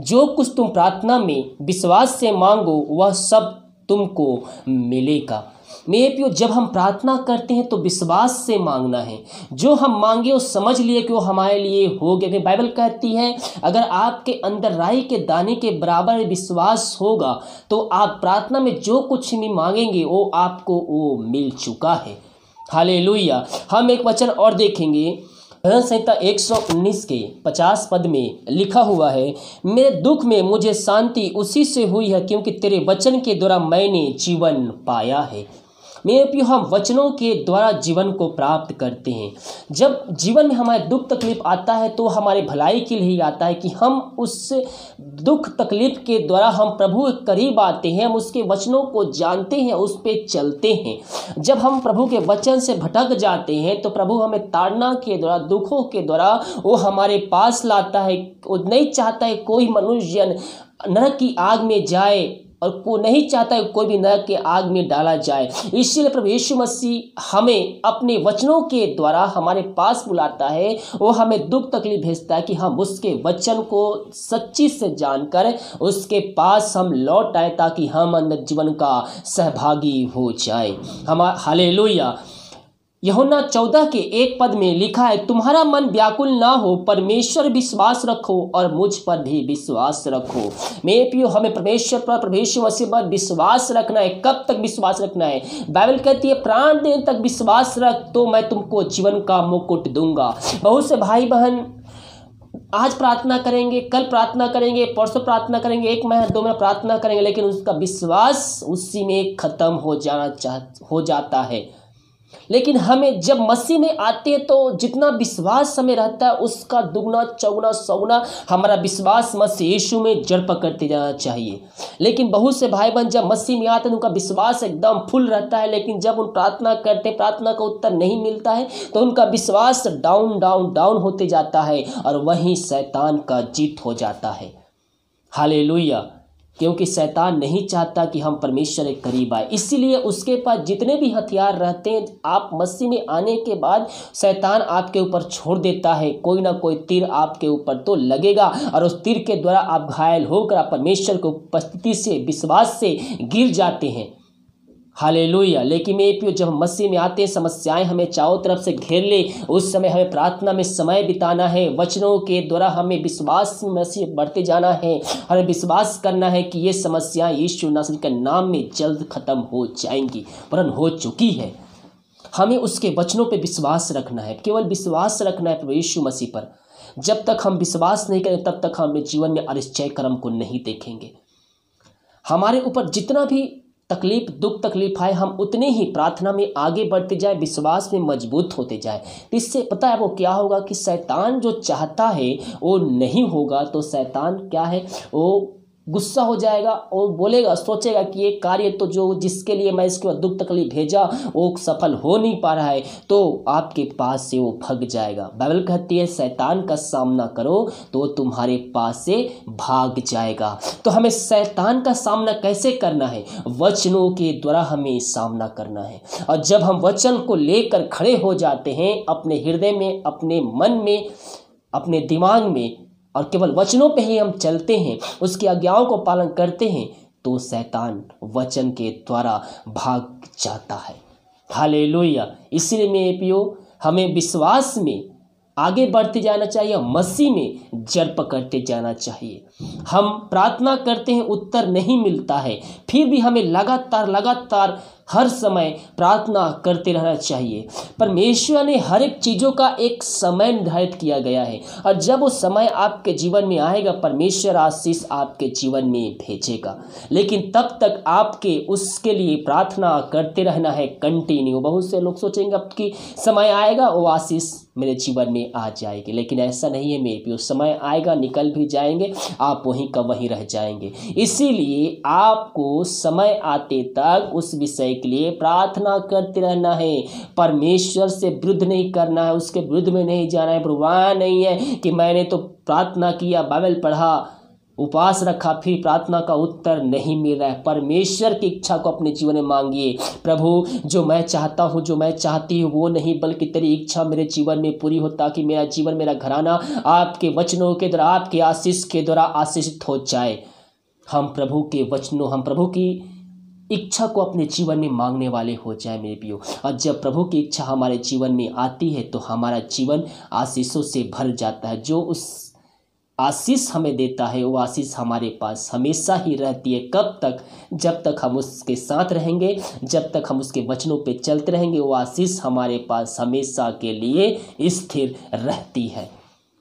जो कुछ तुम प्रार्थना में विश्वास से मांगो वह सब तुमको मिलेगा। मेरे प्रियो, जब हम प्रार्थना करते हैं तो विश्वास से मांगना है। जो हम मांगे वो समझ लिए कि वो हमारे लिए हो गया। बाइबल कहती है अगर आपके अंदर राई के दाने के बराबर विश्वास होगा तो आप प्रार्थना में जो कुछ भी मांगेंगे वो आपको वो मिल चुका है। हालेलुया। हम एक वचन और देखेंगे, भजन संहिता 119 के 50 पद में लिखा हुआ है, मेरे दुख में मुझे शांति उसी से हुई है क्योंकि तेरे वचन के द्वारा मैंने जीवन पाया है। मेरे प्रिय, हम वचनों के द्वारा जीवन को प्राप्त करते हैं। जब जीवन में हमारे दुख तकलीफ आता है तो हमारे भलाई के लिए ही आता है कि हम उस दुख तकलीफ के द्वारा हम प्रभु के करीब आते हैं, हम उसके वचनों को जानते हैं, उस पर चलते हैं। जब हम प्रभु के वचन से भटक जाते हैं तो प्रभु हमें ताड़ना के द्वारा, दुखों के द्वारा वो हमारे पास लाता है। वो नहीं चाहता है कोई मनुष्य नरक की आग में जाए और को नहीं चाहता है कोई भी नरक के आग में डाला जाए। इसलिए प्रभु यीशु मसीह हमें अपने वचनों के द्वारा हमारे पास बुलाता है। वो हमें दुख तकलीफ भेजता है कि हम उसके वचन को सच्ची से जानकर उसके पास हम लौट आए ताकि हम अंदर जीवन का सहभागी हो जाए। हम हालेलुया। यूहन्ना 14 के 1 पद में लिखा है, तुम्हारा मन व्याकुल ना हो, परमेश्वर विश्वास रखो और मुझ पर भी विश्वास रखो। मेरे प्रियो, हमें परमेश्वर पर, प्रभु यीशु मसीह पर विश्वास रखना है। कब तक विश्वास रखना है? बाइबल कहती है प्राण देने तक विश्वास रख तो मैं तुमको जीवन का मुकुट दूंगा। बहुत से भाई बहन आज प्रार्थना करेंगे, कल प्रार्थना करेंगे, परसों प्रार्थना करेंगे, 1 महीना 2 महीना प्रार्थना करेंगे, लेकिन उसका विश्वास उसी में खत्म हो जाता है। लेकिन हमें जब मसीह में आते हैं तो जितना विश्वास हमें रहता है उसका दुगना चौगुना सौगुना हमारा विश्वास मसीह यीशु में जड़ पकड़ते जाना चाहिए। लेकिन बहुत से भाई बहन जब मसीह में आते हैं उनका विश्वास एकदम फुल रहता है, लेकिन जब उन प्रार्थना करते हैं, प्रार्थना का उत्तर नहीं मिलता है तो उनका विश्वास डाउन डाउन डाउन होते जाता है और वहीं शैतान का जीत हो जाता है। हालेलुया। क्योंकि शैतान नहीं चाहता कि हम परमेश्वर के करीब आए, इसीलिए उसके पास जितने भी हथियार रहते हैं आप मसीह में आने के बाद शैतान आपके ऊपर छोड़ देता है। कोई ना कोई तीर आपके ऊपर तो लगेगा और उस तीर के द्वारा आप घायल होकर आप परमेश्वर की उपस्थिति से, विश्वास से गिर जाते हैं। हालेलुया। लेकिन मेरे प्रियो, जब हम मसीह में आते हैं समस्याएं हमें चारों तरफ से घेर ले, उस समय हमें प्रार्थना में समय बिताना है। वचनों के द्वारा हमें विश्वास में मसीह बढ़ते जाना है। हमें विश्वास करना है कि ये समस्याएं यीशु नासरी के नाम में जल्द खत्म हो जाएंगी, वरन हो चुकी है। हमें उसके वचनों पर विश्वास रखना है, केवल विश्वास रखना है प्रभु यीशु मसीह पर। जब तक हम विश्वास नहीं करें तब तक हम अपने जीवन में आश्चर्य कर्म को नहीं देखेंगे। हमारे ऊपर जितना भी तकलीफ, दुख तकलीफ आए, हम उतने ही प्रार्थना में आगे बढ़ते जाए, विश्वास में मजबूत होते जाए। इससे पता है वो क्या होगा कि शैतान जो चाहता है वो नहीं होगा। तो शैतान क्या है, वो गुस्सा हो जाएगा और बोलेगा, सोचेगा कि ये कार्य तो जो जिसके लिए मैं इसके बाद दुख तकलीफ भेजा वो सफल हो नहीं पा रहा है, तो आपके पास से वो भाग जाएगा। बाइबल कहती है शैतान का सामना करो तो तुम्हारे पास से भाग जाएगा। तो हमें शैतान का सामना कैसे करना है? वचनों के द्वारा हमें सामना करना है। और जब हम वचन को लेकर खड़े हो जाते हैं अपने हृदय में, अपने मन में, अपने दिमाग में, और केवल वचनों पे ही हम चलते हैं, उसकी आज्ञाओं को पालन करते हैं, तो शैतान वचन के द्वारा भाग जाता है। हालेलुया। इसलिए मेरे प्रियो, हमें विश्वास में आगे बढ़ते जाना चाहिए, मसीह में जड़ पकड़ते जाना चाहिए। हम प्रार्थना करते हैं, उत्तर नहीं मिलता है, फिर भी हमें लगातार हर समय प्रार्थना करते रहना चाहिए। परमेश्वर ने हर एक चीज़ों का एक समय निर्धारित किया गया है और जब वो समय आपके जीवन में आएगा परमेश्वर आशीष आपके जीवन में भेजेगा। लेकिन तब तक आपके उसके लिए प्रार्थना करते रहना है कंटिन्यू। बहुत से लोग सोचेंगे अब कि समय आएगा वो आशीष मेरे जीवन में आ जाएगी, लेकिन ऐसा नहीं है मेरे प्रियो। समय आएगा, निकल भी जाएंगे, आप वहीं का वहीं रह जाएंगे। इसीलिए आपको समय आते तक उस विषय के लिए प्रार्थना करते रहना है। परमेश्वर से विरुद्ध नहीं करना है, उसके विरुद्ध में नहीं जाना है। प्रवाह नहीं है कि मैंने तो प्रार्थना किया, बाइबल पढ़ा, उपवास रखा, फिर प्रार्थना का उत्तर नहीं मिल रहा है। परमेश्वर की इच्छा को अपने जीवन में मांगिए। प्रभु, जो मैं चाहता हूँ, जो मैं चाहती हूँ वो नहीं, बल्कि तेरी इच्छा मेरे जीवन में पूरी हो, ताकि मेरा जीवन, मेरा घराना आपके वचनों के द्वारा, आपके आशीष के द्वारा आशीषित हो जाए। हम प्रभु के वचनों, हम प्रभु की इच्छा को अपने जीवन में मांगने वाले हो जाए मेरे प्रियो। और जब प्रभु की इच्छा हमारे जीवन में आती है तो हमारा जीवन आशीषों से भर जाता है। जो उस आशीष हमें देता है वो आशीष हमारे पास हमेशा ही रहती है। कब तक? जब तक हम उसके साथ रहेंगे, जब तक हम उसके वचनों पे चलते रहेंगे, वो आशीष हमारे पास हमेशा के लिए स्थिर रहती है।